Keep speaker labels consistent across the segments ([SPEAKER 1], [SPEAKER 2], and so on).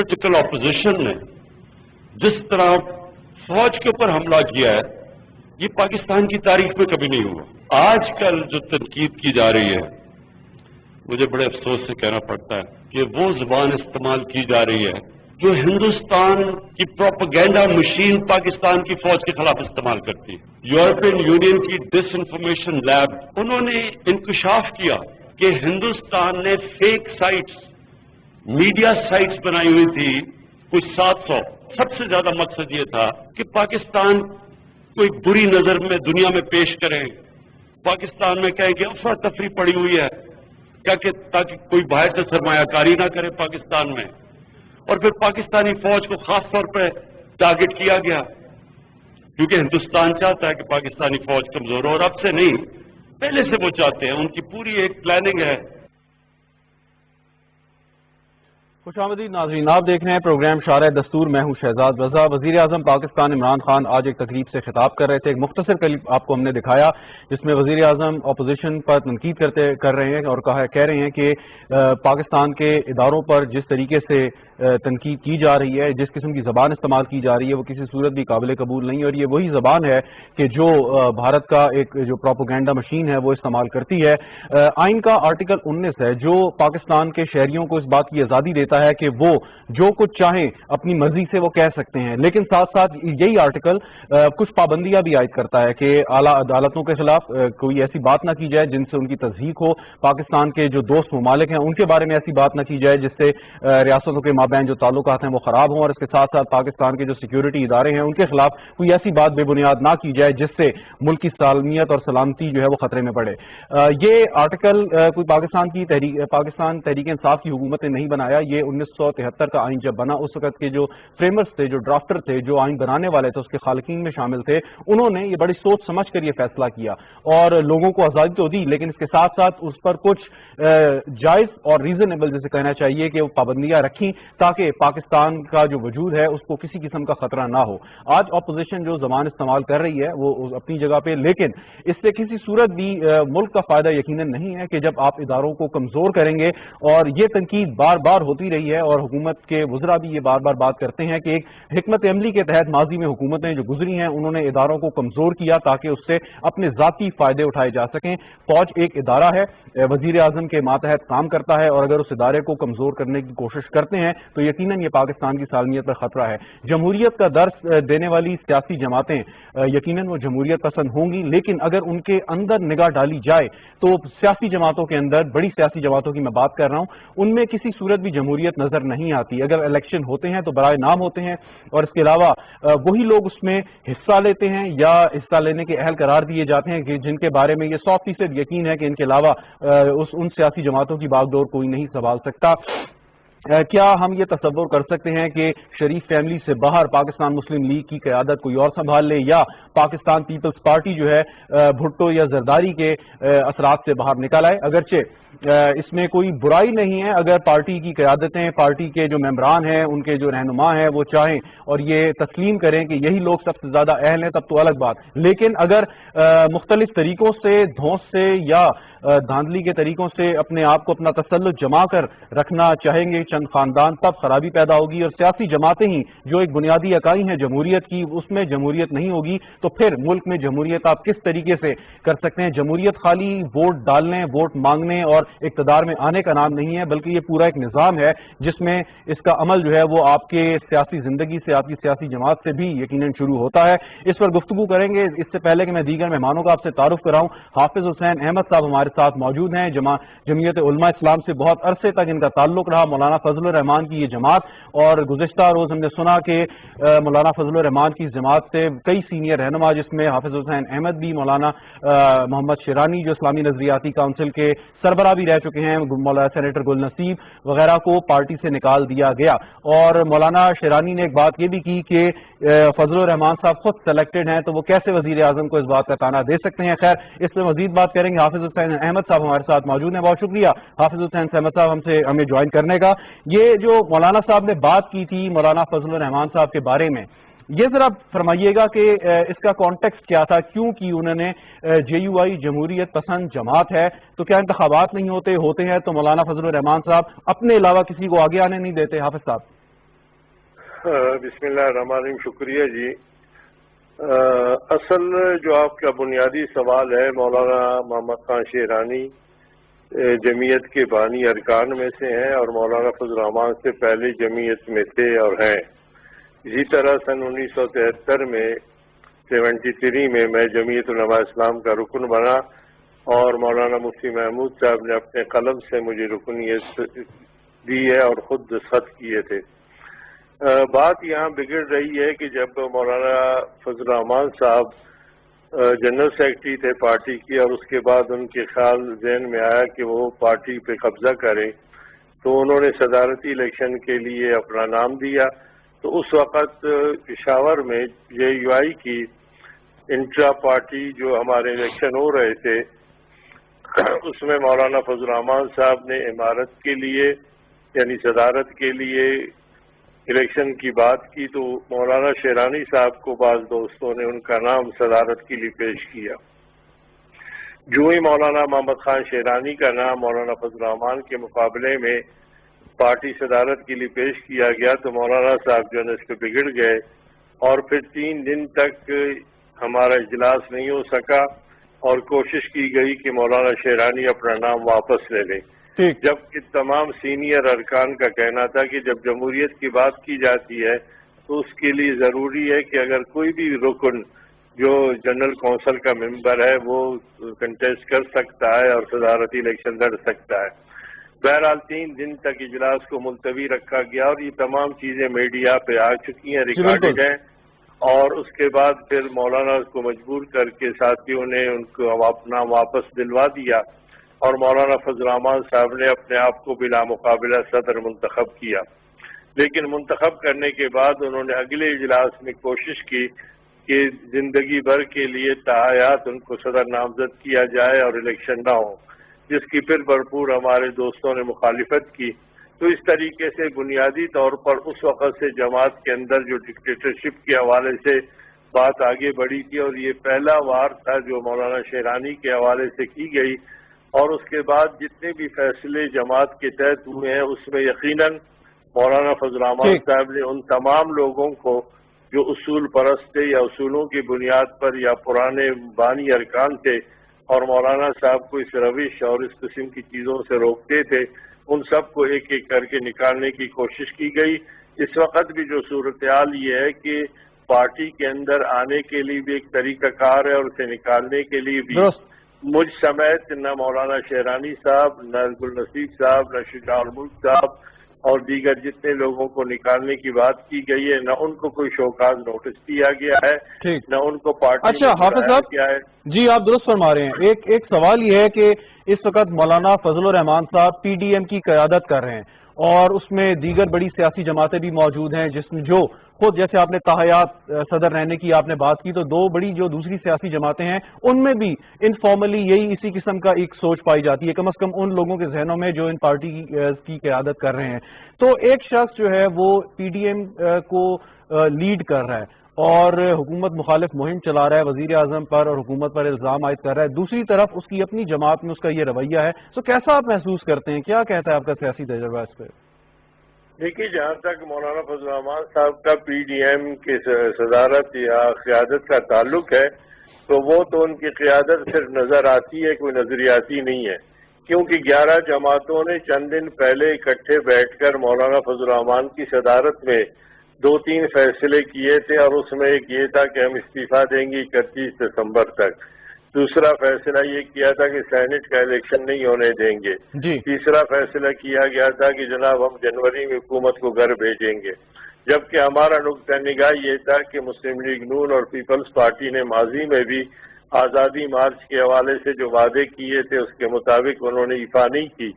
[SPEAKER 1] Political opposition نے جس طرح فوج کے اوپر حملہ کیا ہے یہ پاکستان کی تاریخ میں کبھی نہیں ہوا۔ آج کل جو تنقید کی جا رہی ہے مجھے بڑے افسوس سے کہنا پڑتا ہے کہ وہ زبان استعمال کی جا رہی ہے جو ہندوستان کی پروپیگنڈا مشین پاکستان کی فوج کے خلاف استعمال کرتی ہے۔ یورپین یونین کی ڈس انفارمیشن لیب انہوں نے انکشاف کیا کہ ہندوستان نے فیک سائٹس میڈیا سائٹس بنائی ہوئی تھی کچھ 700۔ سب سے زیادہ مقصد یہ تھا کہ پاکستان کو ایک بری نظر میں دنیا میں پیش کریں، پاکستان میں کہیں کہ افراتفری پڑی ہوئی ہے کہ تاکہ کوئی باہر سے سرمایہ کاری نہ کرے پاکستان میں، اور پھر پاکستانی فوج کو خاص طور پہ ٹارگٹ کیا گیا کیونکہ ہندوستان چاہتا ہے کہ پاکستانی فوج کمزور ہو، اور اب سے نہیں پہلے سے وہ چاہتے ہیں، ان کی پوری ایک پلاننگ ہے۔
[SPEAKER 2] خوش آمدید ناظرین، آپ دیکھ رہے ہیں پروگرام شارع دستور، میں ہوں شہزاد رضا۔ وزیر اعظم پاکستان عمران خان آج ایک تقریب سے خطاب کر رہے تھے، ایک مختصر کلپ آپ کو ہم نے دکھایا جس میں وزیر اعظم اپوزیشن پر تنقید کر رہے ہیں اور کہہ رہے ہیں کہ پاکستان کے اداروں پر جس طریقے سے تنقید کی جا رہی ہے، جس قسم کی زبان استعمال کی جا رہی ہے وہ کسی صورت بھی قابل قبول نہیں، اور یہ وہی زبان ہے کہ جو بھارت کا ایک جو پروپیگنڈا مشین ہے وہ استعمال کرتی ہے۔ آئین کا آرٹیکل 19 ہے جو پاکستان کے شہریوں کو اس بات کی آزادی دیتا ہے کہ وہ جو کچھ چاہیں اپنی مرضی سے وہ کہہ سکتے ہیں، لیکن ساتھ ساتھ یہی آرٹیکل کچھ پابندیاں بھی عائد کرتا ہے کہ اعلیٰ عدالتوں کے خلاف کوئی ایسی بات نہ کی جائے جن سے ان کی تصدیق ہو، پاکستان کے جو دوست ممالک ہیں ان کے بارے میں ایسی بات نہ کی جائے جس سے ریاستوں کے مابین جو تعلقات ہیں وہ خراب ہوں، اور اس کے ساتھ ساتھ پاکستان کے جو سیکیورٹی ادارے ہیں ان کے خلاف کوئی ایسی بات بے بنیاد نہ کی جائے جس سے ملک کی سالمیت اور سلامتی جو ہے وہ خطرے میں پڑے۔ یہ آرٹیکل کوئی پاکستان تحریک انصاف کی حکومت نے نہیں بنایا، یہ 1973 کا آئین جب بنا اس وقت کے جو فریمرز تھے، جو ڈرافٹر تھے، جو آئین بنانے والے تھے، اس کے خالقین میں شامل تھے، انہوں نے یہ بڑی سوچ سمجھ کر یہ فیصلہ کیا اور لوگوں کو آزادی تو دی، لیکن اس کے ساتھ ساتھ اس پر کچھ جائز اور ریزنیبل جیسے کہنا چاہیے کہ وہ پابندیاں رکھیں تاکہ پاکستان کا جو وجود ہے اس کو کسی قسم کا خطرہ نہ ہو۔ آج اپوزیشن جو زبان استعمال کر رہی ہے وہ اپنی جگہ پہ، لیکن اس سے کسی صورت بھی ملک کا فائدہ یقیناً نہیں ہے کہ جب آپ اداروں کو کمزور کریں گے، اور یہ تنقید بار بار ہوتی رہی ہے اور حکومت کے وزراء بھی یہ بار بار بات کرتے ہیں کہ ایک حکمت عملی کے تحت ماضی میں حکومتیں جو گزری ہیں انہوں نے اداروں کو کمزور کیا تاکہ اس سے اپنے ذاتی فائدے اٹھائے جا سکیں۔ فوج ایک ادارہ ہے، وزیر اعظم کے ماتحت کام کرتا ہے، اور اگر اس ادارے کو کمزور کرنے کی کوشش کرتے ہیں تو یقیناً یہ پاکستان کی سالمیت پر خطرہ ہے۔ جمہوریت کا درس دینے والی سیاسی جماعتیں یقیناً وہ جمہوریت پسند ہوں گی، لیکن اگر ان کے اندر نگاہ ڈالی جائے تو سیاسی جماعتوں کے اندر، بڑی سیاسی جماعتوں کی میں بات کر رہا ہوں، ان میں کسی صورت بھی جمہوریت نظر نہیں آتی۔ اگر الیکشن ہوتے ہیں تو برائے نام ہوتے ہیں، اور اس کے علاوہ وہی لوگ اس میں حصہ لیتے ہیں یا حصہ لینے کے اہل قرار دیے جاتے ہیں کہ جن کے بارے میں یہ 100% یقین ہے کہ ان کے علاوہ ان سیاسی جماعتوں کی باغ ڈور کوئی نہیں سنبھال سکتا۔ کیا ہم یہ تصور کر سکتے ہیں کہ شریف فیملی سے باہر پاکستان مسلم لیگ کی قیادت کوئی اور سنبھال لے، یا پاکستان پیپلز پارٹی جو ہے بھٹو یا زرداری کے اثرات سے باہر نکل آئے؟ اگرچہ اس میں کوئی برائی نہیں ہے اگر پارٹی کی قیادتیں، پارٹی کے جو ممبران ہیں، ان کے جو رہنما ہیں وہ چاہیں اور یہ تسلیم کریں کہ یہی لوگ سب سے زیادہ اہل ہیں، تب تو الگ بات، لیکن اگر مختلف طریقوں سے، دھونس سے یا دھاندلی کے طریقوں سے اپنے آپ کو اپنا تسلط جما کر رکھنا چاہیں گے چند خاندان، تب خرابی پیدا ہوگی، اور سیاسی جماعتیں ہی جو ایک بنیادی اکائی ہیں جمہوریت کی، اس میں جمہوریت نہیں ہوگی تو پھر ملک میں جمہوریت آپ کس طریقے سے کر سکتے ہیں؟ جمہوریت خالی ووٹ ڈالنے، ووٹ مانگنے اور اقتدار میں آنے کا نام نہیں ہے، بلکہ یہ پورا ایک نظام ہے جس میں اس کا عمل جو ہے وہ آپ کے سیاسی زندگی سے، آپ کی سیاسی جماعت سے بھی یقیناً شروع ہوتا ہے۔ اس پر گفتگو کریں گے، اس سے پہلے کہ میں دیگر مہمانوں کا آپ سے تعارف کراؤں، حافظ حسین احمد صاحب ہمارے ساتھ موجود ہیں، جمعیت علماء اسلام سے بہت عرصے تک ان کا تعلق رہا، مولانا فضل الرحمان کی یہ جماعت، اور گزشتہ روز ہم نے سنا کہ مولانا فضل الرحمان کی جماعت سے کئی سینئر رہنما جس میں حافظ حسین احمد بھی، مولانا محمد شیرانی جو اسلامی نظریاتی کونسل کے سربراہ بھی رہ چکے ہیں، مولانا سینیٹر گل نصیب وغیرہ کو پارٹی سے نکال دیا گیا، اور مولانا شیرانی نے ایک بات یہ بھی کی کہ فضل الرحمان صاحب خود سلیکٹڈ ہیں تو وہ کیسے وزیر اعظم کو اس بات کا تانا دے سکتے ہیں۔ خیر، اس میں مزید بات کریں گے، حافظ حسین احمد صاحب ہمارے ساتھ موجود ہیں، بہت شکریہ حافظ حسین احمد صاحب ہمیں جوائن کرنے کا۔ یہ جو مولانا صاحب نے بات کی تھی مولانا فضل الرحمان صاحب کے بارے میں، یہ ذرا فرمائیے گا کہ اس کا کانٹیکسٹ کیا تھا، کیوں کی انہوں نے جے یو آئی جمہوریت پسند جماعت ہے تو کیا انتخابات نہیں ہوتے ہیں تو مولانا فضل الرحمان صاحب اپنے علاوہ کسی کو آگے آنے نہیں دیتے؟ حافظ صاحب
[SPEAKER 3] بسم اللہ الرحمن الرحیم. شکریہ جی. اصل جو آپ کا بنیادی سوال ہے، مولانا محمد خان شیرانی جمعیت کے بانی ارکان میں سے ہیں اور مولانا فضل الرحمان سے پہلے جمعیت میں تھے اور ہیں. اسی طرح سن 1973 میں 73 میں جمعیت علماء اسلام کا رکن بنا اور مولانا مفتی محمود صاحب نے اپنے قلم سے مجھے رکنیت دی ہے اور خود دستخط کیے تھے. بات یہاں بگڑ رہی ہے کہ جب مولانا فضل الرحمان صاحب جنرل سیکرٹری تھے پارٹی کی اور اس کے بعد ان کے خیال ذہن میں آیا کہ وہ پارٹی پہ قبضہ کریں تو انہوں نے صدارتی الیکشن کے لیے اپنا نام دیا. تو اس وقت پشاور میں JUI کی انٹرا پارٹی جو ہمارے الیکشن ہو رہے تھے اس میں مولانا فضل الرحمان صاحب نے امارت کے لیے یعنی صدارت کے لیے الیکشن کی بات کی تو مولانا شیرانی صاحب کو بعض دوستوں نے ان کا نام صدارت کے لیے پیش کیا. جو ہی مولانا محمد خان شیرانی کا نام مولانا فضل الرحمان کے مقابلے میں پارٹی صدارت کے لیے پیش کیا گیا تو مولانا صاحب جو ہے اس پہ بگڑ گئے اور پھر 3 دن تک ہمارا اجلاس نہیں ہو سکا اور کوشش کی گئی کہ مولانا شیرانی اپنا نام واپس لے لیں، جبکہ تمام سینئر ارکان کا کہنا تھا کہ جب جمہوریت کی بات کی جاتی ہے تو اس کے لیے ضروری ہے کہ اگر کوئی بھی رکن جو جنرل کونسل کا ممبر ہے وہ کنٹیسٹ کر سکتا ہے اور صدارتی الیکشن لڑ سکتا ہے. بہرحال 3 دن تک اجلاس کو ملتوی رکھا گیا اور یہ تمام چیزیں میڈیا پہ آ چکی ہیں، ریکارڈڈ ہیں. اور اس کے بعد پھر مولانا کو مجبور کر کے ساتھیوں نے ان کو اپنا واپس دلوا دیا اور مولانا فضل الرحمان صاحب نے اپنے آپ کو بلا مقابلہ صدر منتخب کیا. لیکن منتخب کرنے کے بعد انہوں نے اگلے اجلاس میں کوشش کی کہ زندگی بھر کے لیے تاحیات ان کو صدر نامزد کیا جائے اور الیکشن نہ ہو، جس کی پھر بھرپور ہمارے دوستوں نے مخالفت کی. تو اس طریقے سے بنیادی طور پر اس وقت سے جماعت کے اندر جو ڈکٹیٹرشپ کے حوالے سے بات آگے بڑھی تھی اور یہ پہلا وار تھا جو مولانا شیرانی کے حوالے سے کی گئی. اور اس کے بعد جتنے بھی فیصلے جماعت کے تحت ہوئے ہیں اس میں یقیناً مولانا فضل الرحمان صاحب نے ان تمام لوگوں کو جو اصول پرست تھے یا اصولوں کی بنیاد پر یا پرانے بانی ارکان تھے اور مولانا صاحب کو اس روش اور اس قسم کی چیزوں سے روکتے تھے، ان سب کو ایک ایک کر کے نکالنے کی کوشش کی گئی. اس وقت بھی جو صورتحال یہ ہے کہ پارٹی کے اندر آنے کے لیے بھی ایک طریقہ کار ہے اور اسے نکالنے کے لیے بھی مجھ سمیت نہ مولانا شیرانی صاحب، نہ عبدالنصیب صاحب، نہ شجاع الملک صاحب اور دیگر جتنے لوگوں کو نکالنے کی بات کی گئی ہے، نہ ان کو کوئی شوکاز نوٹس دیا گیا ہے، نہ ان کو پارٹی
[SPEAKER 2] اچھا حافظ صاحب کیا ہے. جی آپ درست فرما رہے ہیں. ایک سوال یہ ہے کہ اس وقت مولانا فضل الرحمان صاحب PDM کی قیادت کر رہے ہیں اور اس میں دیگر بڑی سیاسی جماعتیں بھی موجود ہیں جس میں جو خود جیسے آپ نے تاحیات صدر رہنے کی آپ نے بات کی تو 2 بڑی جو دوسری سیاسی جماعتیں ہیں ان میں بھی انفارملی یہی اسی قسم کا ایک سوچ پائی جاتی ہے، کم از کم ان لوگوں کے ذہنوں میں جو ان پارٹی کی قیادت کر رہے ہیں. تو ایک شخص جو ہے وہ PDM کو لیڈ کر رہا ہے اور حکومت مخالف مہم چلا رہا ہے، وزیر اعظم پر اور حکومت پر الزام عائد کر رہا ہے، دوسری طرف اس کی اپنی جماعت میں اس کا یہ رویہ ہے. تو کیسا آپ محسوس کرتے ہیں، کیا کہتا ہے آپ کا سیاسی تجربہ اس پہ؟
[SPEAKER 3] دیکھیے، جہاں تک مولانا فضل الرحمان صاحب کا PDM کی صدارت یا قیادت کا تعلق ہے تو وہ تو ان کی قیادت صرف نظر آتی ہے، کوئی نظریاتی نہیں ہے، کیونکہ 11 جماعتوں نے چند دن پہلے اکٹھے بیٹھ کر مولانا فضل الرحمان کی صدارت میں 2-3 فیصلے کیے تھے اور اس میں ایک یہ تھا کہ ہم استعفیٰ دیں گے 31 دسمبر تک. دوسرا فیصلہ یہ کیا تھا کہ سینٹ کا الیکشن نہیں ہونے دیں گے. تیسرا فیصلہ کیا گیا تھا کہ جناب ہم جنوری میں حکومت کو گھر بھیجیں گے. جبکہ ہمارا نقطہ نگاہ یہ تھا کہ مسلم لیگ نون اور پیپلز پارٹی نے ماضی میں بھی آزادی مارچ کے حوالے سے جو وعدے کیے تھے اس کے مطابق انہوں نے ایفا نہیں کی،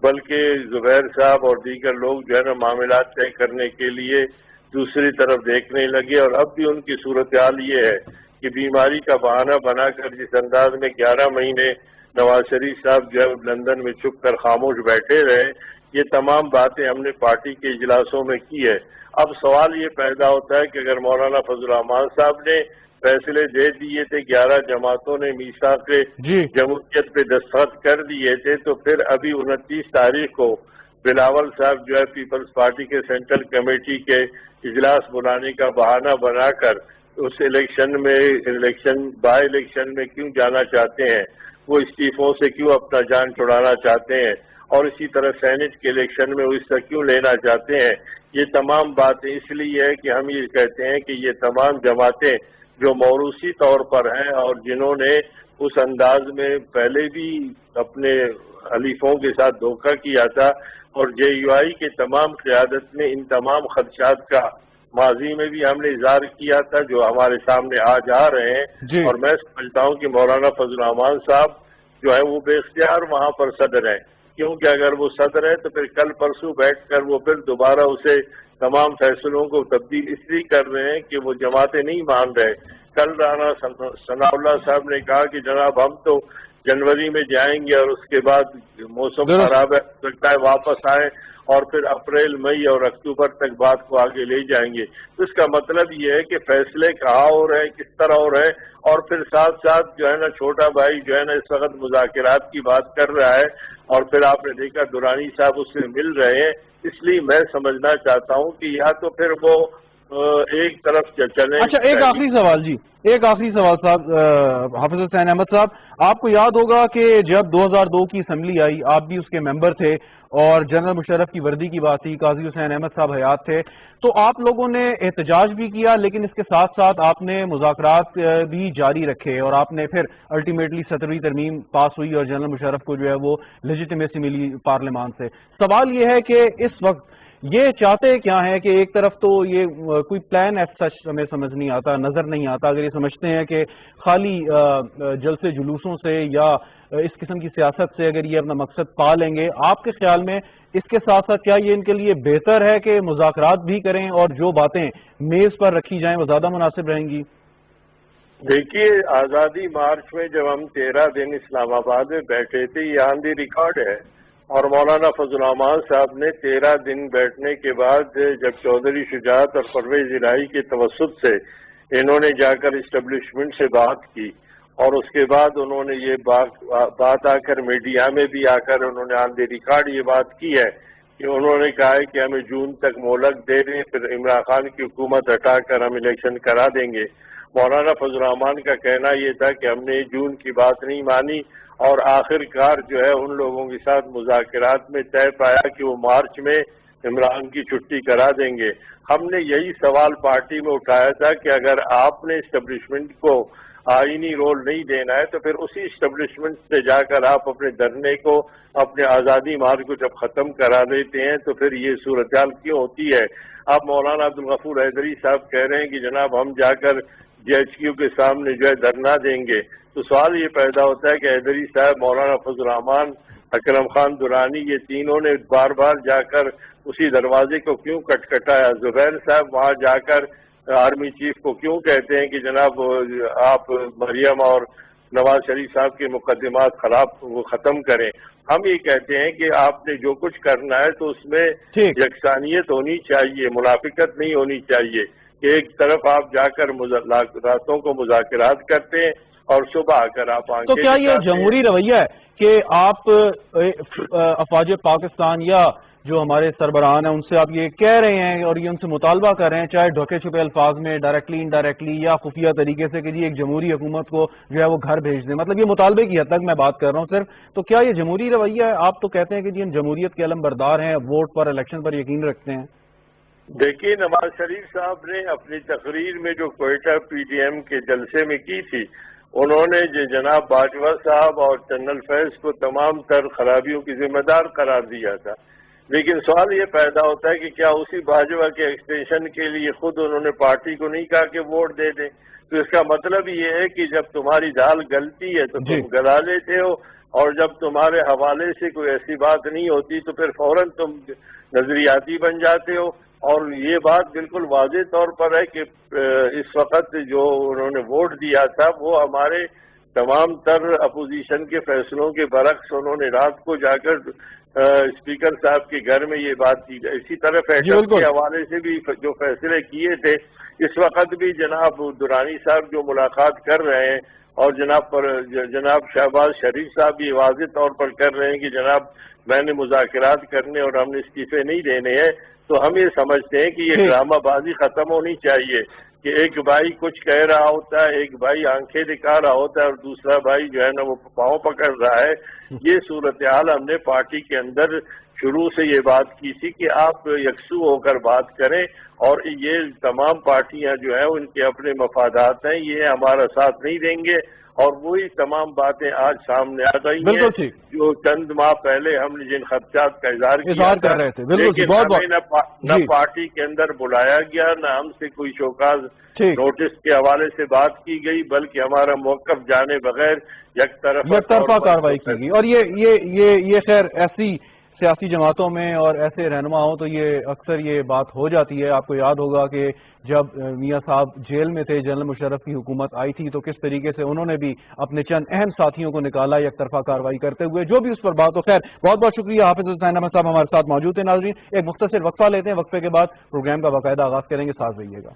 [SPEAKER 3] بلکہ زبیر صاحب اور دیگر لوگ جو ہے نا معاملات طے کرنے کے لیے دوسری طرف دیکھنے لگے. اور اب بھی ان کی صورتحال یہ ہے کہ بیماری کا بہانہ بنا کر جس انداز میں 11 مہینے نواز شریف صاحب جو لندن میں چھپ کر خاموش بیٹھے رہے، یہ تمام باتیں ہم نے پارٹی کے اجلاسوں میں کی ہے. اب سوال یہ پیدا ہوتا ہے کہ اگر مولانا فضل الرحمان صاحب نے فیصلے دے دیے تھے، 11 جماعتوں نے میثاق جمہوریت پہ دستخط کر دیے تھے، تو پھر ابھی 29 تاریخ کو بلاول صاحب جو ہے پیپلز پارٹی کے سینٹرل کمیٹی کے اجلاس بلانے کا بہانہ بنا کر اس بائی الیکشن میں کیوں جانا چاہتے ہیں، وہ استعفوں سے کیوں اپنا جان چھڑانا چاہتے ہیں، اور اسی طرح سینٹ کے الیکشن میں وہ حصہ کیوں لینا چاہتے ہیں. یہ تمام باتیں اس لیے ہے کہ ہم یہ کہتے ہیں کہ یہ تمام جماعتیں جو موروثی طور پر ہیں اور جنہوں نے اس انداز میں پہلے بھی اپنے حلیفوں کے ساتھ دھوکہ کیا تھا، اور جے یو آئی کے تمام قیادت نے ان تمام خدشات کا ماضی میں بھی ہم نے اظہار کیا تھا جو ہمارے سامنے آج آ رہے ہیں. اور میں سمجھتا ہوں کہ مولانا فضل الرحمان صاحب جو ہے وہ بے اختیار وہاں پر صدر ہیں، کیونکہ اگر وہ صدر ہے تو پھر کل پرسوں بیٹھ کر وہ پھر دوبارہ اسے تمام فیصلوں کو تبدیل اس لیے کر رہے ہیں کہ وہ جماعتیں نہیں مان رہے. کل رانا ثناء اللہ صاحب نے کہا کہ جناب ہم تو جنوری میں جائیں گے اور اس کے بعد موسم خراب ہے، سکتا ہے واپس آئے اور پھر اپریل مئی اور اکتوبر تک بات کو آگے لے جائیں گے. تو اس کا مطلب یہ ہے کہ فیصلے کہاں ہو رہے ہیں، کس طرح ہو رہے ہیں، اور پھر ساتھ ساتھ جو ہے نا چھوٹا بھائی جو ہے نا اس وقت مذاکرات کی بات کر رہا ہے، اور پھر آپ نے دیکھا درانی صاحب اس سے مل رہے ہیں. اس لیے میں سمجھنا چاہتا ہوں کہ یا تو پھر وہ ایک طرف چلیں.
[SPEAKER 2] اچھا ایک آخری سوال جی، ایک آخری سوال صاحب حافظ حسین احمد صاحب، آپ کو یاد ہوگا کہ جب 2002 کی اسمبلی آئی آپ بھی اس کے ممبر تھے اور جنرل مشرف کی وردی کی بات تھی، قاضی حسین احمد صاحب حیات تھے، تو آپ لوگوں نے احتجاج بھی کیا لیکن اس کے ساتھ ساتھ آپ نے مذاکرات بھی جاری رکھے اور آپ نے پھر الٹیمیٹلی 17ویں ترمیم پاس ہوئی اور جنرل مشرف کو جو ہے وہ لیجیٹمیسی ملی پارلیمان سے. سوال یہ ہے کہ اس وقت یہ چاہتے کیا ہے کہ ایک طرف تو یہ کوئی پلان ایز سچ ہمیں سمجھ نہیں آتا، نظر نہیں آتا. اگر یہ سمجھتے ہیں کہ خالی جلسے جلوسوں سے یا اس قسم کی سیاست سے اگر یہ اپنا مقصد پا لیں گے، آپ کے خیال میں اس کے ساتھ ساتھ کیا یہ ان کے لیے بہتر ہے کہ مذاکرات بھی کریں اور جو باتیں میز پر رکھی جائیں وہ زیادہ مناسب رہیں گی؟
[SPEAKER 3] دیکھیے آزادی مارچ میں جب ہم 13 دن اسلام آباد میں بیٹھے تھے یہ آن دی ریکارڈ ہے، اور مولانا فضل الرحمان صاحب نے 13 دن بیٹھنے کے بعد جب چودھری شجاعت اور پرویز الہی کے توسط سے انہوں نے جا کر اسٹیبلشمنٹ سے بات کی، اور اس کے بعد انہوں نے یہ بات آ کر میڈیا میں بھی آ کر انہوں نے آن دی ریکارڈ یہ بات کی ہے کہ انہوں نے کہا ہے کہ ہمیں جون تک مہلت دے دیں، پھر عمران خان کی حکومت ہٹا کر ہم الیکشن کرا دیں گے. مولانا فضل الرحمان کا کہنا یہ تھا کہ ہم نے جون کی بات نہیں مانی، اور آخر کار جو ہے ان لوگوں کے ساتھ مذاکرات میں طے پایا کہ وہ مارچ میں عمران کی چھٹی کرا دیں گے. ہم نے یہی سوال پارٹی میں اٹھایا تھا کہ اگر آپ نے اسٹیبلشمنٹ کو آئینی رول نہیں دینا ہے تو پھر اسی اسٹیبلشمنٹ سے جا کر آپ اپنے دھرنے کو، اپنے آزادی مارچ کو جب ختم کرا دیتے ہیں تو پھر یہ صورتحال کیوں ہوتی ہے؟ اب مولانا عبدالغفور حیدری صاحب کہہ رہے ہیں کہ جناب ہم جا کر جے ایچ کیو کے سامنے جو ہے دھرنا دیں گے. تو سوال یہ پیدا ہوتا ہے کہ حیدری صاحب، مولانا فضل الرحمان، اکرم خان درانی، یہ تینوں نے بار بار جا کر اسی دروازے کو کیوں کٹکھٹایا؟ زبیر صاحب وہاں جا کر آرمی چیف کو کیوں کہتے ہیں کہ جناب آپ مریم اور نواز شریف صاحب کے مقدمات ختم کریں؟ ہم یہ کہتے ہیں کہ آپ نے جو کچھ کرنا ہے تو اس میں یکسانیت ہونی چاہیے، منافقت نہیں ہونی چاہیے کہ ایک طرف آپ جا کر راتوں کو مذاکرات کرتے ہیں اور صبح آ کر آپ
[SPEAKER 2] تو کیا یہ جمہوری رویہ ہے کہ آپ افواج پاکستان یا جو ہمارے سربراہان ہیں ان سے آپ یہ کہہ رہے ہیں اور یہ ان سے مطالبہ کر رہے ہیں، چاہے ڈھکے چھپے الفاظ میں، ڈائریکٹلی انڈائریکٹلی یا خفیہ طریقے سے، کہ جی ایک جمہوری حکومت کو جو ہے وہ گھر بھیج دیں؟ مطلب یہ مطالبے کی حد تک میں بات کر رہا ہوں صرف. تو کیا یہ جمہوری رویہ ہے؟ آپ تو کہتے ہیں کہ جی ہم جمہوریت کے علم بردار ہیں، ووٹ پر، الیکشن پر یقین رکھتے ہیں.
[SPEAKER 3] دیکھیے نواز شریف صاحب نے اپنی تقریر میں جو کوئٹہ پی ڈی ایم کے جلسے میں کی تھی، انہوں نے جناب باجوہ صاحب اور جنرل فیض کو تمام تر خرابیوں کی ذمہ دار قرار دیا تھا. لیکن سوال یہ پیدا ہوتا ہے کہ کیا اسی باجوہ کے ایکسٹینشن کے لیے خود انہوں نے پارٹی کو نہیں کہا کہ ووٹ دے دیں؟ تو اس کا مطلب یہ ہے کہ جب تمہاری دال گلتی ہے تو تم گلا لیتے ہو، اور جب تمہارے حوالے سے کوئی ایسی بات نہیں ہوتی تو پھر فوراً تم نظریاتی بن جاتے ہو. اور یہ بات بالکل واضح طور پر ہے کہ اس وقت جو انہوں نے ووٹ دیا تھا وہ ہمارے تمام تر اپوزیشن کے فیصلوں کے برعکس انہوں نے رات کو جا کر اسپیکر صاحب کے گھر میں یہ بات کی. اسی طرح ایٹم کے حوالے سے بھی جو فیصلے کیے تھے، اس وقت بھی جناب درانی صاحب جو ملاقات کر رہے ہیں اور جناب شہباز شریف صاحب یہ واضح طور پر کر رہے ہیں کہ جناب میں نے مذاکرات کرنے اور ہم نے استعفے نہیں دینے ہیں، تو ہم یہ سمجھتے ہیں کہ یہ ڈرامہ بازی ختم ہونی چاہیے کہ ایک بھائی کچھ کہہ رہا ہوتا ہے، ایک بھائی آنکھیں دکھا رہا ہوتا ہے اور دوسرا بھائی جو ہے نا وہ پاؤں پکڑ رہا ہے۔ یہ صورتحال ہم نے پارٹی کے اندر شروع سے یہ بات کی تھی کہ آپ یکسو ہو کر بات کریں، اور یہ تمام پارٹیاں جو ہیں ان کے اپنے مفادات ہیں، یہ ہمارا ساتھ نہیں دیں گے، اور وہی تمام باتیں آج سامنے آ گئی ہیں جو چند ماہ پہلے ہم نے جن خدشات کا اظہار کیا تھا، لیکن ہمیں نہ پارٹی کے اندر بلایا گیا، نہ ہم سے کوئی شوکاز نوٹس کے حوالے سے بات کی گئی، بلکہ ہمارا موقف جانے بغیر یک
[SPEAKER 2] طرفہ کارروائی کی گئی۔ اور یہ خیر ایسی سیاسی جماعتوں میں اور ایسے رہنما ہوں تو یہ اکثر یہ بات ہو جاتی ہے۔ آپ کو یاد ہوگا کہ جب میاں صاحب جیل میں تھے، جنرل مشرف کی حکومت آئی تھی، تو کس طریقے سے انہوں نے بھی اپنے چند اہم ساتھیوں کو نکالا یک طرفہ کارروائی کرتے ہوئے، جو بھی اس پر بات ہو۔ خیر بہت بہت شکریہ، حافظ حسین احمد صاحب ہمارے ساتھ موجود ہیں۔ ناظرین ایک مختصر وقفہ لیتے ہیں، وقفے کے بعد پروگرام کا باقاعدہ آغاز کریں گے، ساتھ رہیے گا۔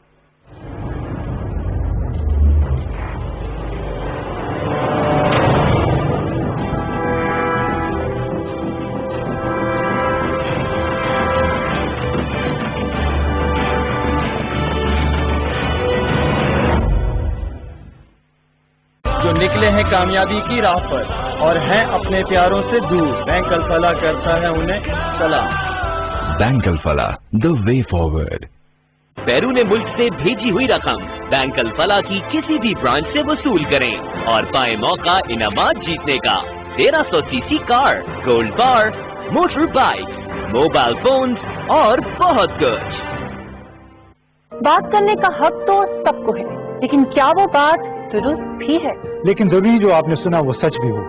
[SPEAKER 4] نکلے ہیں کامیابی کی راہ پر اور ہیں اپنے پیاروں سے دور، بینک الفلاح کرتا ہے انہیں سلام۔
[SPEAKER 5] Bank Alfalah, the way forward۔
[SPEAKER 6] بیرون ملک سے بھیجی ہوئی رقم بینک الفلاح کی کسی بھی برانچ سے وصول کریں اور پائیں موقع انعامات جیتنے کا۔ 1300 cc کار، گولڈ بار، موٹر بائک، موبائل فونز اور بہت کچھ۔
[SPEAKER 7] بات کرنے کا حق تو سب کو ہے، لیکن کیا وہ بات درست بھی ہے؟
[SPEAKER 8] لیکن ضروری جو آپ نے سنا وہ سچ بھی ہو،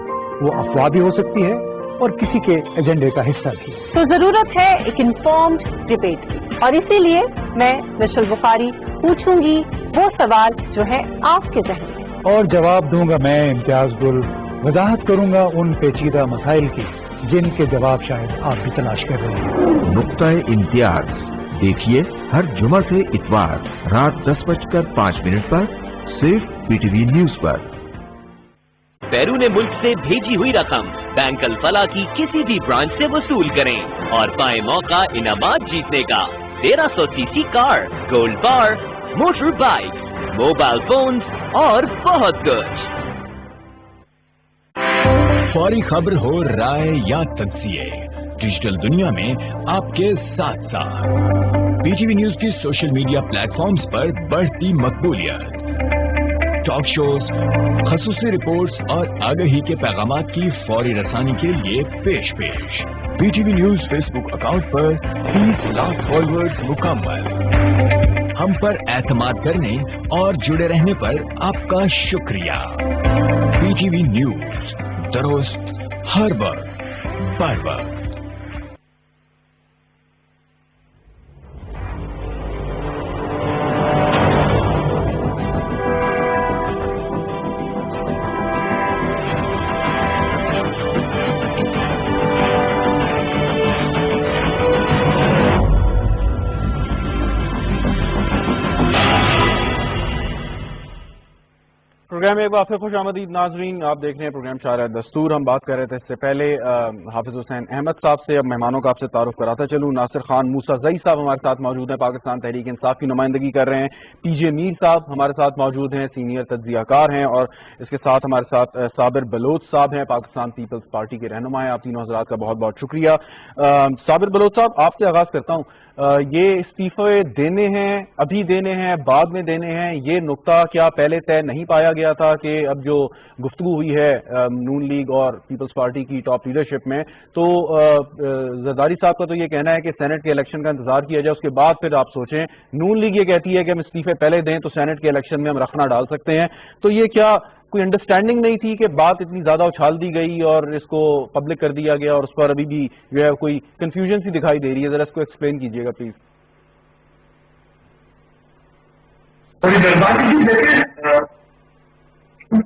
[SPEAKER 8] وہ افواہ بھی ہو سکتی ہے اور کسی کے ایجنڈے کا حصہ بھی۔
[SPEAKER 7] تو ضرورت ہے ایک انفارمڈ ڈبیٹ کی، اور اسی لیے میں مشل بخاری پوچھوں گی وہ سوال جو ہے آپ کے ذہن میں،
[SPEAKER 8] اور جواب دوں گا میں امتیاز گل، وضاحت کروں گا ان پیچیدہ مسائل کی جن کے جواب شاید آپ بھی تلاش کر رہے ہیں۔
[SPEAKER 5] نقطۂ امتیاز دیکھیے ہر جمعہ سے اتوار رات 10:05 پر صرف پی ٹی وی نیوز پر۔
[SPEAKER 6] بیرون ملک سے بھیجی ہوئی رقم بینک الفلاح کی کسی بھی برانچ سے وصول کریں اور پائیں موقع انعامات جیتنے کا۔ 1300 cc کار، گولڈ بار، موٹر بائک، موبائل فونز اور بہت کچھ۔
[SPEAKER 5] فوری خبر ہو، رائے یا تجزیے، ڈیجیٹل دنیا میں آپ کے ساتھ ساتھ۔ پی ٹی وی نیوز کی سوشل میڈیا پلیٹ فارمز پر بڑھتی مقبولیت، ٹاک شوز، خصوصی رپورٹس اور آگہی کے پیغامات کی فوری رسانی کے لیے پیش۔ P T V news Facebook account پر 30 لاکھ فالوورز مکمل۔ ہم پر اعتماد کرنے اور جڑے رہنے پر آپ کا شکریہ۔ پی ٹی وی نیوز، درست ہر وقت بر وقت۔
[SPEAKER 2] پروگرام ایک بار پھر خوش آمدید ناظرین، آپ دیکھ رہے ہیں پروگرام شارع دستور۔ ہم بات کر رہے تھے اس سے پہلے حافظ حسین احمد صاحب سے، اب مہمانوں کا آپ سے تعارف کراتا چلوں۔ ناصر خان موسیٰ زئی صاحب ہمارے ساتھ موجود ہیں، پاکستان تحریک انصاف کی نمائندگی کر رہے ہیں۔ پی جے میر صاحب ہمارے ساتھ موجود ہیں، سینئر تجزیہ کار ہیں، اور اس کے ساتھ ہمارے ساتھ صابر بلوچ صاحب ہیں، پاکستان پیپلز پارٹی کے رہنما ہیں۔ آپ تینوں حضرات کا بہت بہت شکریہ۔ صابر بلوچ صاحب آپ سے آغاز کرتا ہوں، یہ استعفے دینے ہیں، ابھی دینے ہیں، بعد میں دینے ہیں، یہ نقطہ کیا پہلے طے نہیں پایا گیا تھا کہ اب جو گفتگو ہوئی ہے نون لیگ اور پیپلز پارٹی کی ٹاپ لیڈرشپ میں، تو زرداری صاحب کا تو یہ کہنا ہے کہ سینٹ کے الیکشن کا انتظار کیا جائے، اس کے بعد پھر آپ سوچیں۔ نون لیگ یہ کہتی ہے کہ ہم استعفے پہلے دیں تو سینٹ کے الیکشن میں ہم رکھنا ڈال سکتے ہیں، تو یہ کیا کوئی انڈرسٹینڈنگ نہیں تھی کہ بات اتنی زیادہ اچھال دی گئی اور اس کو پبلک کر دیا گیا، اور اس پر ابھی بھی جو ہے کوئی کنفیوژن سی دکھائی دے رہی ہے؟ ذرا اس کو ایکسپلین کیجیے گا پلیز۔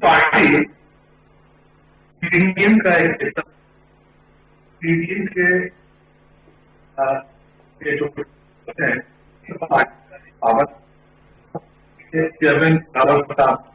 [SPEAKER 9] پارٹی انڈین کا ایک انڈین کے جو chairman Rawal Pratap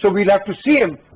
[SPEAKER 10] So we'll have to see him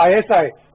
[SPEAKER 10] ISI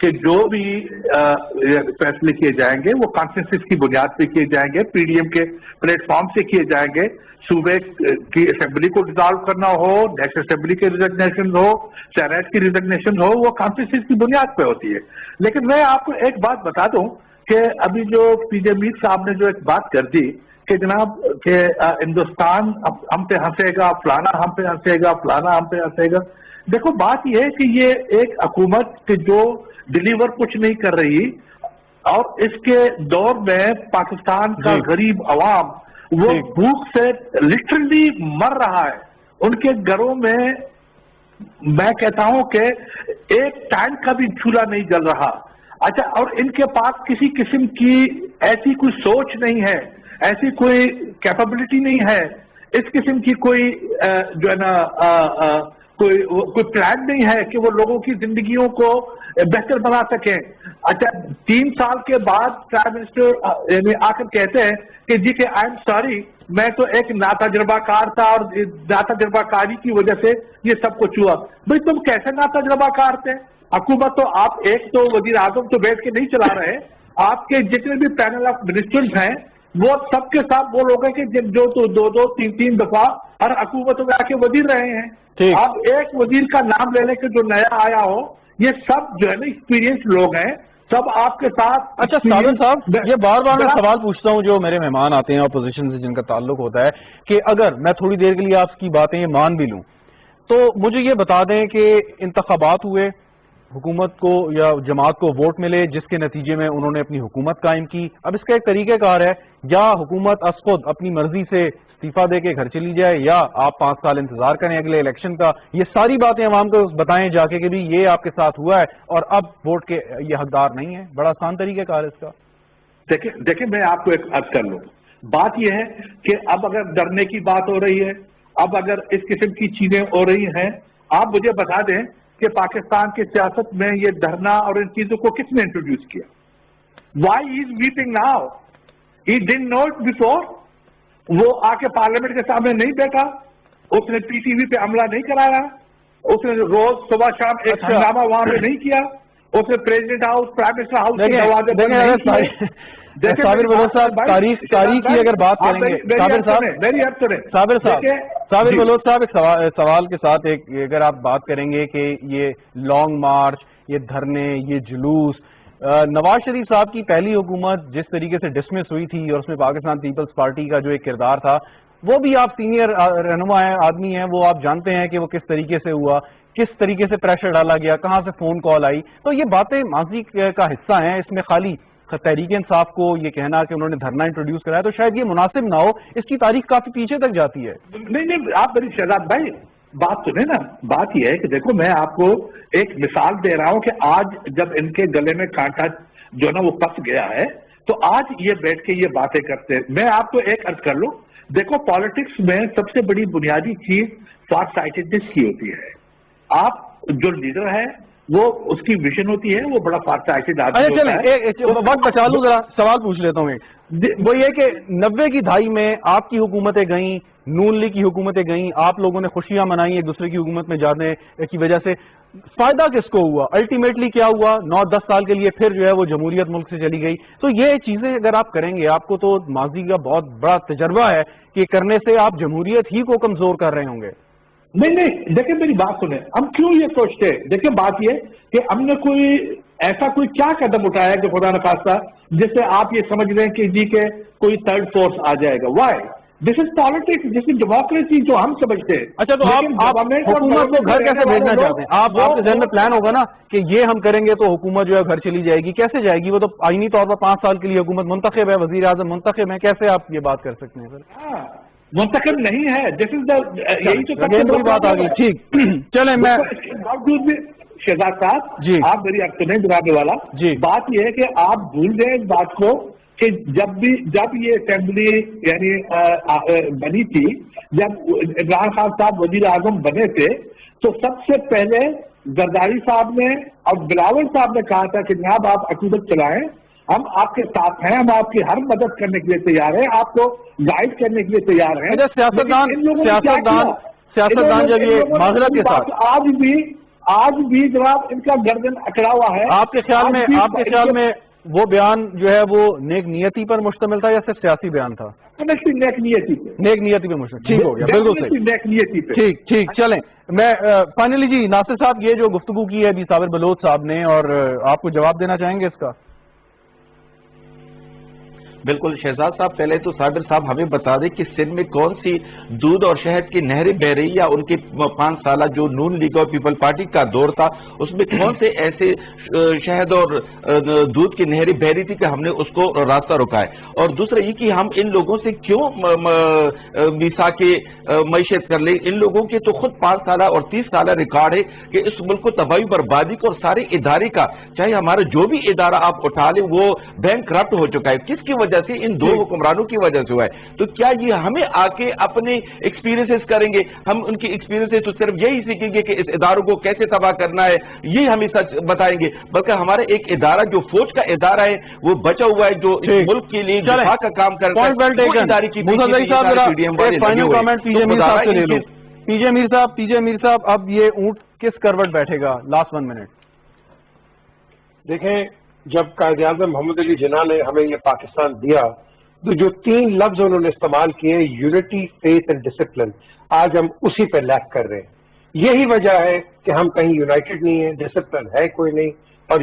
[SPEAKER 11] کہ جو بھی فیصلے کیے جائیں گے وہ کانسنسس کی بنیاد پہ کیے جائیں گے, پی ڈی ایم کے پلیٹ فارم سے کیے جائیں گے. صوبے کی اسمبلی کو ڈیزالو کرنا ہو, نیشنل اسمبلی کے ریزگنیشن ہو, سینیٹ کی ریزگنیشن ہو, وہ کانسنسس کی بنیاد پہ ہوتی ہے. لیکن میں آپ کو ایک بات بتا دوں کہ ابھی جو پی جے میر صاحب نے جو ایک بات کر دی کہ جناب کہ ہندوستان ہم پہ ہنسے گا, فلانا ہم پہ ہنسے گا, فلانا ہم پہ ہنسے گا. دیکھو بات یہ ہے کہ یہ ایک حکومت کہ جو ڈیلیور کچھ نہیں کر رہی, اور اس کے دور میں پاکستان کا غریب عوام وہ بھوک سے لٹرلی مر رہا ہے. ان کے گھروں میں کہتا ہوں کہ ایک ٹینک کا بھی چولہا نہیں جل رہا. اچھا, اور ان کے پاس کسی قسم کی ایسی کوئی سوچ نہیں ہے, ایسی کوئی کیپبلٹی نہیں ہے, اس قسم کی کوئی جو ہے نا کوئی پلان نہیں ہے کہ وہ لوگوں کی زندگیوں کو بہتر بنا سکیں. اچھا, 3 سال کے بعد پرائم منسٹر یعنی آ کر کہتے ہیں کہ جی کہ آئی ایم سوری, میں تو ایک ناتجربہ کار تھا اور ناتجربہ کاری کی وجہ سے یہ سب کچھ ہوا. بھائی تم کیسے ناتجربہ کار تھے؟ حکومت تو آپ ایک تو وزیر اعظم تو بیٹھ کے نہیں چلا رہے, آپ کے جتنے بھی پینل آف منسٹرز ہیں وہ سب کے ساتھ وہ لوگ ہیں کہ جو تو 2-2, 3-3 دفعہ ہر حکومتوں میں آ کے وزیر رہے ہیں. آپ ایک وزیر کا نام لے لیں کہ جو نیا آیا ہو, یہ سب جو ہے نا ایکسپیرینس لوگ ہیں, سب آپ کے ساتھ.
[SPEAKER 2] اچھا صابر صاحب, یہ بار بار میں سوال پوچھتا ہوں جو میرے مہمان آتے ہیں اپوزیشن سے جن کا تعلق ہوتا ہے کہ اگر میں تھوڑی دیر کے لیے آپ کی باتیں یہ مان بھی لوں تو مجھے یہ بتا دیں کہ انتخابات ہوئے, حکومت کو یا جماعت کو ووٹ ملے جس کے نتیجے میں انہوں نے اپنی حکومت قائم کی. اب اس کا ایک طریقہ کار ہے, یا حکومت از خود اپنی مرضی سے استعفیٰ دے کے گھر چلی جائے, یا آپ 5 سال انتظار کریں اگلے الیکشن کا. یہ ساری باتیں عوام کو بتائیں جا کے کہ بھی یہ آپ کے ساتھ ہوا ہے اور اب ووٹ کے یہ حقدار نہیں ہے. بڑا آسان طریقہ کار ہے اس کا.
[SPEAKER 11] دیکھیں میں آپ کو ایک عرض کر لوں, بات یہ ہے کہ اب اگر ڈرنے کی بات ہو رہی ہے, اب اگر اس قسم کی چیزیں ہو رہی ہیں, آپ مجھے بتا دیں کہ پاکستان کی سیاست میں یہ ڈرنا اور ان چیزوں کو کس نے انٹروڈیوس کیا؟ Why he is weeping now? He didn't know it before. وہ آ کے پارلیمنٹ کے سامنے نہیں بیٹھا, اس نے پی ٹی وی پہ حملہ نہیں کرایا, اس نے روز صبح شام ایک ہنگامہ وہاں پہ نہیں کیا, اس نے president house prime minister house کی دروازے بند نہیں کیے.
[SPEAKER 2] صابر بلوچ صاحب تاریخ کی اگر بات کریں گے, صابر بلوچ صاحب ایک سوال کے ساتھ ایک اگر آپ بات کریں گے کہ یہ لانگ مارچ, یہ دھرنے, یہ جلوس, نواز شریف صاحب کی پہلی حکومت جس طریقے سے ڈسمس ہوئی تھی اور اس میں پاکستان پیپلز پارٹی کا جو ایک کردار تھا, وہ بھی آپ سینئر رہنما ہیں, آدمی ہیں, وہ آپ جانتے ہیں کہ وہ کس طریقے سے ہوا, کس طریقے سے پریشر ڈالا گیا, کہاں سے فون کال آئی. تو یہ باتیں ماضی کا حصہ ہیں. اس میں خالی تحریک انصاف کو یہ کہنا کہ انہوں نے دھرنا انٹروڈیوس کرایا تو شاید یہ مناسب نہ ہو. اس کی تاریخ کافی پیچھے تک جاتی ہے.
[SPEAKER 11] نہیں, آپ میری شہزاد بھائی بات سنیں نا. بات یہ ہے کہ دیکھو میں آپ کو ایک مثال دے رہا ہوں کہ آج جب ان کے گلے میں کانٹا جو نا وہ پس گیا ہے تو آج یہ بیٹھ کے یہ باتیں کرتے ہیں. میں آپ کو ایک عرض کر لوں, دیکھو پالیٹکس میں سب سے بڑی بنیادی چیز فار سائٹڈنس کی ہوتی ہے. آپ جو لیڈر ہے وہ اس کی ویژن ہوتی ہے, وہ بڑا فار سائٹڈ آدمی ہوتا ہے.
[SPEAKER 2] وقت بچا لوں, ذرا سوال پوچھ لیتا ہوں. وہ یہ کہ 90 کی دہائی میں آپ کی حکومتیں گئیں, نون لیگ کی حکومتیں گئیں, آپ لوگوں نے خوشیاں منائیں ایک دوسرے کی حکومت میں جانے کی وجہ سے, فائدہ کس کو ہوا؟ الٹیمیٹلی کیا ہوا؟ 9-10 سال کے لیے پھر جو ہے وہ جمہوریت ملک سے چلی گئی. تو یہ چیزیں اگر آپ کریں گے, آپ کو تو ماضی کا بہت بڑا تجربہ ہے کہ کرنے سے آپ جمہوریت ہی کو کمزور کر رہے ہوں گے.
[SPEAKER 11] نہیں, دیکھیں میری بات سنیں, ہم کیوں یہ سوچتے ہیں؟ دیکھیں بات یہ کہ ہم نے ایسا کوئی کیا قدم اٹھایا کہ خدا نخواستہ جس سے آپ یہ سمجھ رہے ہیں کہ جی کہ کوئی تھرڈ فورس آ جائے گا. Why? This is politics, this is democracy جو ہم سمجھتے ہیں.
[SPEAKER 2] اچھا, تو آپ حکومت کو گھر کیسے بھیجنا چاہتے ہیں؟ آپ کے ذہن میں پلان ہوگا نا کہ یہ ہم کریں گے تو حکومت جو ہے گھر چلی جائے گی. کیسے جائے گی؟ وہ تو آئینی طور پر 5 سال کے لیے حکومت منتخب ہے, وزیر اعظم منتخب ہے, کیسے آپ یہ بات کر سکتے ہیں سر؟
[SPEAKER 11] منتخب نہیں ہے. دس از دا, یہی تو سب
[SPEAKER 2] سے بات آ گئی. ٹھیک, چلیں. میں
[SPEAKER 11] باوجود بھی شہزاد صاحب جی آپ میری اب سنیں جناب والا جی, بات یہ ہے کہ آپ بھول گئے اس بات کو کہ جب یہ اسمبلی یعنی بنی تھی, جب عمران خان صاحب وزیر اعظم بنے تھے تو سب سے پہلے زرداری صاحب نے اور بلاول صاحب نے کہا تھا کہ جناب آپ حکومت چلائیں, ہم آپ کے ساتھ ہیں, ہم آپ کی ہر مدد کرنے کے لیے تیار ہیں, آپ کو گائیڈ کرنے کے لیے تیار ہیں.
[SPEAKER 2] سیاستدان جب یہ معذرت کے ساتھ
[SPEAKER 11] آج بھی جناب ان کا گردن اکڑا ہوا ہے.
[SPEAKER 2] آپ کے خیال میں وہ بیان جو ہے وہ نیک نیتی پر مشتمل تھا یا صرف سیاسی بیان تھا؟
[SPEAKER 11] نیک
[SPEAKER 2] نیتی پہ مشتمل. ٹھیک ہو گیا, بالکل صحیح,
[SPEAKER 11] نیک نیتی پہ.
[SPEAKER 2] ٹھیک. چلیں میں فائنلی جی ناصر صاحب یہ جو گفتگو کی ہے ابھی صابر بلوچ صاحب نے, اور آپ کو جواب دینا چاہیں گے اس کا؟
[SPEAKER 9] بالکل شہزاد صاحب, پہلے تو صابر صاحب ہمیں بتا دیں کہ سندھ میں کون سی دودھ اور شہد کی نہریں بہ رہی, یا ان کے 5 سالہ جو نون لیگ اور پیپل پارٹی کا دور تھا اس میں کون سے ایسے شہد اور دودھ کی نہریں بہ رہی تھی کہ ہم نے اس کو راستہ روکا ہے. اور دوسرا یہ کہ ہم ان لوگوں سے کیوں میثاق معیشت کر لیں. ان لوگوں کے تو خود 5 سالہ اور 30 سالہ ریکارڈ ہے کہ اس ملک کو تباہی بربادی کو, اور سارے ادارے کا, چاہے ہمارا جو بھی ادارہ آپ اٹھا لیں وہ بینک کرپٹ ہو چکا ہے. کس کی وجہ سے؟ ان 2 حکمرانوں کی وجہ سے ہوا ہے. تو کیا یہ ہمیں آ کے اپنے ایکسپیرینسز کریں گے؟ ہم ان کی ایکسپیرینسز تو صرف یہی سیکھیں گے کہ اس اداروں کو کیسے تباہ کرنا ہے, یہ ہمیں سچ بتائیں گے. بلکہ ہمارا ایک ادارہ جو فوج کا ادارہ ہے وہ بچا ہوا ہے, جو اس ملک کے لیے دفاع کا کام کرتا ہے.
[SPEAKER 2] پی جے میر صاحب اب یہ اونٹ کس کروٹ بیٹھے گا؟ Last 1 minute.
[SPEAKER 10] دیکھیں, جب قائد اعظم محمد علی جناح نے ہمیں یہ پاکستان دیا تو جو 3 لفظ انہوں نے استعمال کیے, یونٹی, فیتھ اینڈ ڈسپلن, آج ہم اسی پہ لیک کر رہے ہیں. یہی وجہ ہے کہ ہم کہیں یونائٹڈ نہیں ہیں, ڈسپلن ہے کوئی نہیں, اور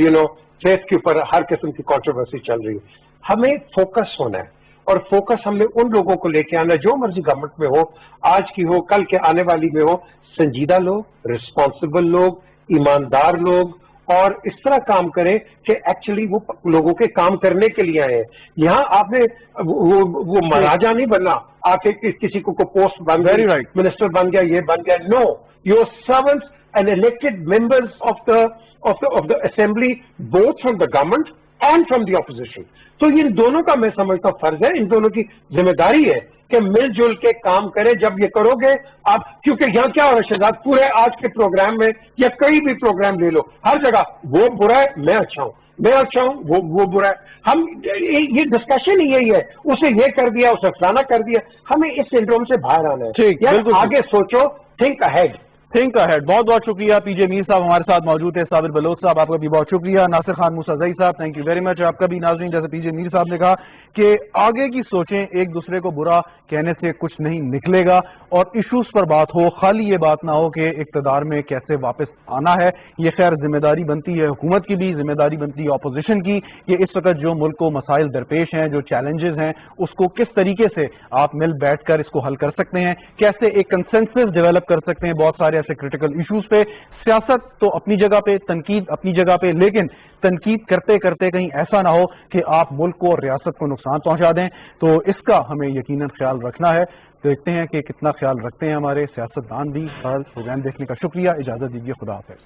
[SPEAKER 10] فیتھ کے اوپر ہر قسم کی کنٹروورسی چل رہی ہے. ہمیں فوکس ہونا ہے, اور فوکس ہم نے ان لوگوں کو لے کے آنا جو مرضی گورنمنٹ میں ہو, آج کی ہو, کل کے آنے والی میں ہو, سنجیدہ لوگ, رسپانسبل لوگ, ایماندار لوگ, اور اس طرح کام کریں کہ ایکچولی وہ لوگوں کے کام کرنے کے لیے آئے ہیں. یہاں آپ نے وہ مہاراجا نہیں بننا آ کے کسی کو پوسٹ بن گیا, منسٹر بن گیا, یہ بن گیا. No, your servants and elected members of the assembly, both from the government and from the opposition. تو ان دونوں کا میں سمجھتا ہوں فرض ہے, ان دونوں کی ذمہ داری ہے کہ مل جل کے کام کرے. جب یہ کرو گے آپ, کیونکہ یہاں کیا ہو رہا ہے شہزاد, پورے آج کے پروگرام میں یا کئی بھی پروگرام لے لو, ہر جگہ وہ برا ہے, میں اچھا ہوں, میں اچھا ہوں, وہ برا ہے. ہم یہ ڈسکشن ہی یہی ہے, اسے یہ کر دیا, اسے فلانا کر دیا. ہمیں اس سنڈروم سے باہر آنا ہے. یار آگے سوچو, تھنک اہیڈ.
[SPEAKER 2] بہت بہت شکریہ. پی جے میر صاحب ہمارے ساتھ موجود ہے. صابر بلوچ صاحب آپ کا بھی بہت شکریہ. ناصر خان موسیٰ صاحب تھینک یو ویری مچ. آپ کا بھی ناظرین, جیسے پی جے میر صاحب نے کہا کہ آگے کی سوچیں, ایک دوسرے کو برا کہنے سے کچھ نہیں نکلے گا, اور ایشوز پر بات ہو, خالی یہ بات نہ ہو کہ اقتدار میں کیسے واپس آنا ہے. یہ خیر ذمہ داری بنتی ہے حکومت کی بھی, ذمہ داری بنتی ہے اپوزیشن کی, کہ اس وقت جو ملک کو مسائل درپیش ہیں, جو چیلنجز ہیں, اس کو کس طریقے سے آپ مل بیٹھ کر اس کو حل کر سکتے ہیں, کیسے ایک کنسنسس ڈیولپ کر سکتے ہیں بہت سارے ایسے کرٹیکل ایشوز پہ. سیاست تو اپنی جگہ پہ, تنقید اپنی جگہ پہ, لیکن تنقید کرتے کرتے کہیں ایسا نہ ہو کہ آپ ملک کو اور ریاست کو نقصان پہنچا دیں. تو اس کا ہمیں یقیناً خیال رکھنا ہے. دیکھتے ہیں کہ کتنا خیال رکھتے ہیں ہمارے سیاستدان بھی. پروگرام دیکھنے کا شکریہ. اجازت دیجیے, خدا حافظ.